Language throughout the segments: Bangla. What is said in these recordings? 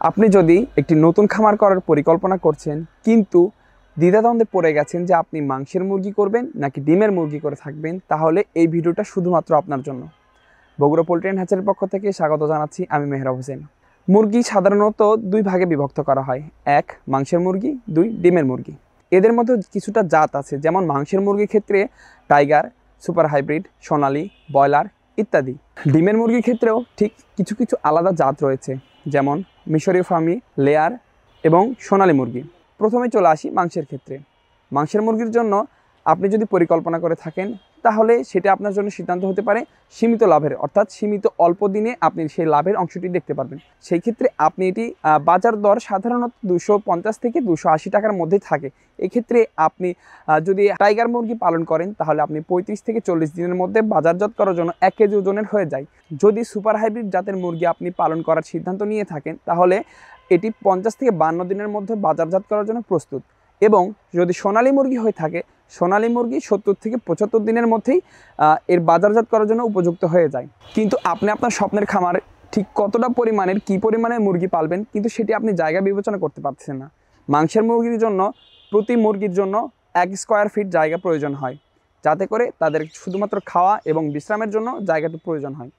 আপনি যদি একটি নতুন খামার করার পরিকল্পনা করছেন কিন্তু দ্বিধাদ্বন্দ্বে পড়ে গেছেন যে আপনি মাংসের মুরগি করবেন নাকি ডিমের মুরগি করে থাকবেন, তাহলে এই ভিডিওটা শুধুমাত্র আপনার জন্য। বগুড়া পোল্ট্রি অ্যান্ড হ্যাচারির পক্ষ থেকে স্বাগত জানাচ্ছি, আমি মেহরাব হোসেন। মুরগি সাধারণত দুই ভাগে বিভক্ত করা হয়, এক মাংসের মুরগি, দুই ডিমের মুরগি। এদের মধ্যে কিছুটা জাত আছে, যেমন মাংসের মুরগির ক্ষেত্রে টাইগার, সুপার হাইব্রিড, সোনালী, ব্রয়লার ইত্যাদি। ডিমের মুরগির ক্ষেত্রেও ঠিক কিছু কিছু আলাদা জাত রয়েছে, যেমন মিশরীয় ফার্মি, লেয়ার এবং সোনালী মুরগি। প্রথমে চলে আসি মাংসের ক্ষেত্রে। মাংসের মুরগির জন্য আপনি যদি পরিকল্পনা করে থাকেন, তাহলে সেটা আপনার জন্য সিদ্ধান্ত হতে পারে সীমিত লাভের, অর্থাৎ সীমিত অল্প দিনে আপনি সেই লাভের অংশটি দেখতে পারবেন। সেই ক্ষেত্রে আপনি এটি বাজার দর সাধারণত 250 থেকে 280 টাকার মধ্যে থাকে। এক্ষেত্রে আপনি যদি টাইগার মুরগি পালন করেন, তাহলে আপনি 35 থেকে 40 দিনের মধ্যে বাজারজাত করার জন্য 1 কেজি ওজনের হয়ে যায়। যদি সুপার হাইব্রিড জাতের মুরগি আপনি পালন করার সিদ্ধান্ত নিয়ে থাকেন, তাহলে এটি 50 থেকে 52 দিনের মধ্যে বাজারজাত করার জন্য প্রস্তুত। এবং যদি সোনালী মুরগি হয়ে থাকে, সোনালী মুরগি 70 থেকে 75 দিনের মধ্যেই এর বাজারজাত করার জন্য উপযুক্ত হয়ে যায়। কিন্তু আপনি আপনার স্বপ্নের খামার ঠিক কতটা পরিমাণের কী পরিমাণের মুরগি পালবেন, কিন্তু সেটি আপনি জায়গা বিবেচনা করতে পারছেন না। মাংসের মুরগির জন্য প্রতি মুরগির জন্য 1 স্কোয়ার ফিট জায়গা প্রয়োজন হয়, যাতে করে তাদের শুধুমাত্র খাওয়া এবং বিশ্রামের জন্য জায়গাটি প্রয়োজন হয়।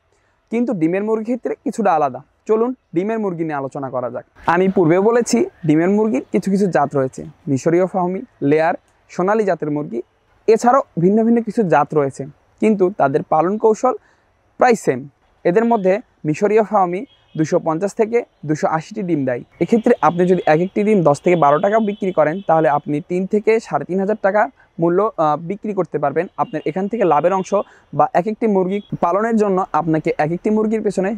কিন্তু ডিমের মুরগির ক্ষেত্রে কিছুটা আলাদা। চলুন ডিমের মুরগি নিয়ে আলোচনা করা যাক। আমি পূর্বেও বলেছি, ডিমের মুরগির কিছু কিছু জাত রয়েছে, মিশরীয় ফার্মি, লেয়ার, সোনালী জাতের মুরগি। এছাড়াও ভিন্ন ভিন্ন কিছু জাত রয়েছে, কিন্তু তাদের পালন কৌশল প্রায় সেম। এদের মধ্যে মিশরীয় ফার্মি 250 থেকে 280টি ডিম দেয়। এক্ষেত্রে আপনি যদি এক একটি ডিম 10 থেকে 12 টাকা বিক্রি করেন, তাহলে আপনি 3 থেকে 3,500 টাকা মূল্য বিক্রি করতে পারবেন। আপনার এখান থেকে লাভের অংশ বা এক একটি মুরগি পালনের জন্য আপনাকে এক একটি মুরগির পেছনে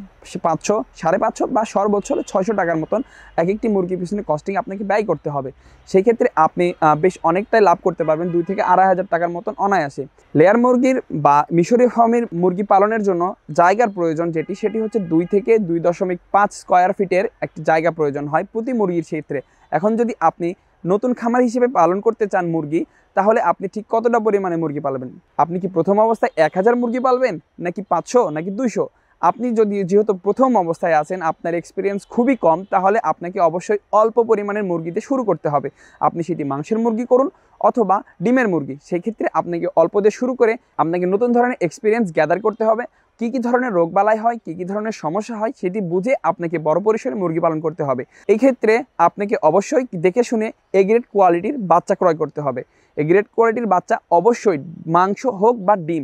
500, 550 বা সর্বোচ্চ 600 টাকার মতন এক একটি মুরগির পেছনে কস্টিং আপনাকে ব্যয় করতে হবে। সেই ক্ষেত্রে আপনি বেশ অনেকটাই লাভ করতে পারবেন, 2 থেকে 2,500 টাকার মতন অনায়াসে। লেয়ার মুরগির বা মিশরীয় ফার্মের মুরগি পালনের জন্য জায়গার প্রয়োজন, সেটি হচ্ছে 2 থেকে 2.5 স্কোয়ার ফিটের একটি জায়গা প্রয়োজন হয় প্রতি মুরগির ক্ষেত্রে। এখন যদি আপনি নতুন খামার হিসেবে পালন করতে চান মুরগি, তাহলে আপনি ঠিক কতটা পরিমাণে মুরগি পালবেন? আপনি কি প্রথম অবস্থায় 1000 মুরগি পালবেন, নাকি 500, নাকি 200? আপনি যেহেতু প্রথম অবস্থায় আছেন, আপনার এক্সপিরিয়েন্স খুবই কম, তাহলে আপনাকে অবশ্যই অল্প পরিমাণের মুরগিতে শুরু করতে হবে। আপনি সেটি মাংসের মুরগি করুন অথবা ডিমের মুরগি, সেই ক্ষেত্রে আপনাকে অল্প দিয়ে শুরু করে আপনাকে নতুন ধরনের এক্সপিরিয়েন্স গ্যাদার করতে হবে। কী কী ধরনের রোগবালাই হয়, কী কী ধরনের সমস্যা হয়, সেটি বুঝে আপনাকে বড় পরিসরে মুরগি পালন করতে হবে। এই ক্ষেত্রে আপনাকে অবশ্যই দেখে শুনে এ গ্রেড কোয়ালিটির বাচ্চা ক্রয় করতে হবে। এ গ্রেড কোয়ালিটির বাচ্চা অবশ্যই মাংস হোক বা ডিম,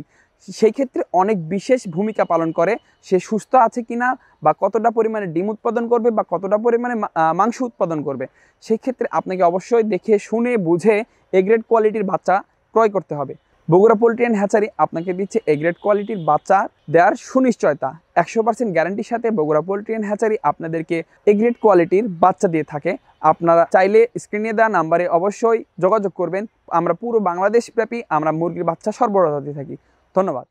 সেই ক্ষেত্রে অনেক বিশেষ ভূমিকা পালন করে সে সুস্থ আছে কিনা, বা কতটা পরিমাণে ডিম উৎপাদন করবে, বা কতটা পরিমাণে মাংস উৎপাদন করবে। সেই ক্ষেত্রে আপনাকে অবশ্যই দেখে শুনে বুঝে এ গ্রেড কোয়ালিটির বাচ্চা ক্রয় করতে হবে। বগুড়া পোল্ট্রি অ্যান্ড হ্যাচারি আপনাকে দিচ্ছে এ গ্রেড কোয়ালিটির বাচ্চা দেওয়ার সুনিশ্চয়তা। 100% গ্যারান্টির সাথে বগুড়া পোল্ট্রি অ্যান্ড হ্যাচারি আপনাদেরকে এ গ্রেড কোয়ালিটির বাচ্চা দিয়ে থাকে। আপনারা চাইলে স্ক্রিনে দেওয়া নাম্বারে অবশ্যই যোগাযোগ করবেন। আমরা পুরো বাংলাদেশ ব্যাপী আমরা মুরগির বাচ্চা সরবরাহ দিয়ে থাকি। ধন্যবাদ।